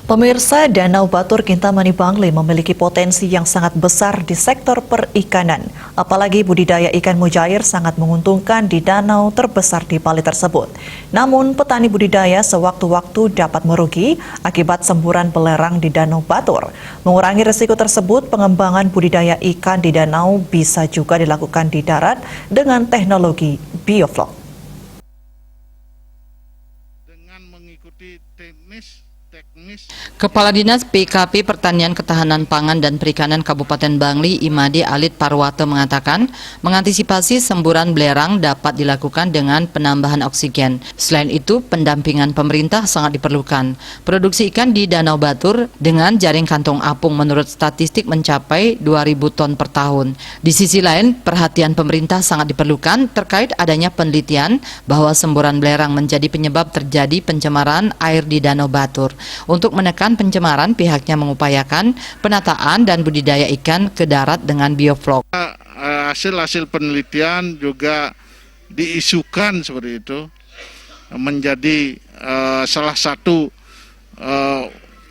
Pemirsa, Danau Batur Kintamani Bangli memiliki potensi yang sangat besar di sektor perikanan. Apalagi budidaya ikan mujair sangat menguntungkan di danau terbesar di Bali tersebut. Namun, petani budidaya sewaktu-waktu dapat merugi akibat semburan belerang di Danau Batur. Mengurangi risiko tersebut, pengembangan budidaya ikan di danau bisa juga dilakukan di darat dengan teknologi bioflok. Dengan mengikuti teknis Kepala Dinas PKP Pertanian Ketahanan Pangan dan Perikanan Kabupaten Bangli, Imade Alit Parwato mengatakan, mengantisipasi semburan belerang dapat dilakukan dengan penambahan oksigen. Selain itu, pendampingan pemerintah sangat diperlukan. Produksi ikan di Danau Batur dengan jaring kantung apung menurut statistik mencapai 2.000 ton per tahun. Di sisi lain, perhatian pemerintah sangat diperlukan terkait adanya penelitian bahwa semburan belerang menjadi penyebab terjadi pencemaran air di Danau Batur. Untuk menekan pencemaran, pihaknya mengupayakan penataan dan budidaya ikan ke darat dengan bioflok. Hasil-hasil penelitian juga diisukan seperti itu menjadi salah satu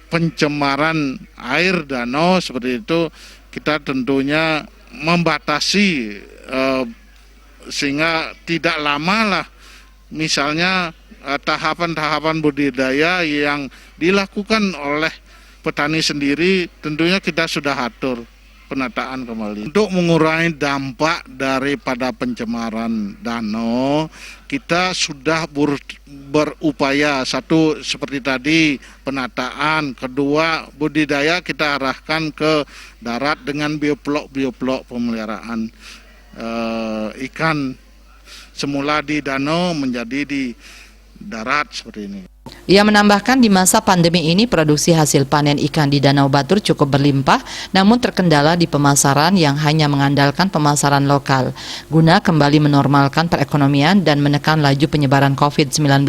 pencemaran air danau seperti itu. Kita tentunya membatasi sehingga tidak lama lah, misalnya tahapan-tahapan budidaya yang dilakukan oleh petani sendiri, tentunya kita sudah atur penataan kembali. Untuk mengurangi dampak daripada pencemaran danau, kita sudah berupaya, satu seperti tadi penataan, kedua budidaya kita arahkan ke darat dengan bioflok pemeliharaan ikan, semula di danau menjadi di darat seperti ini. Ia menambahkan di masa pandemi ini produksi hasil panen ikan di Danau Batur cukup berlimpah, namun terkendala di pemasaran yang hanya mengandalkan pemasaran lokal. Guna kembali menormalkan perekonomian dan menekan laju penyebaran COVID-19,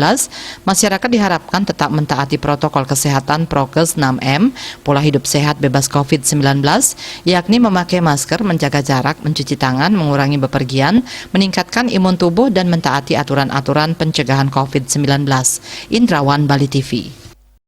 masyarakat diharapkan tetap mentaati protokol kesehatan Prokes 6M, pola hidup sehat bebas COVID-19, yakni memakai masker, menjaga jarak, mencuci tangan, mengurangi bepergian, meningkatkan imun tubuh, dan mentaati aturan-aturan pencegahan COVID-19. Indrawan, Bali TV.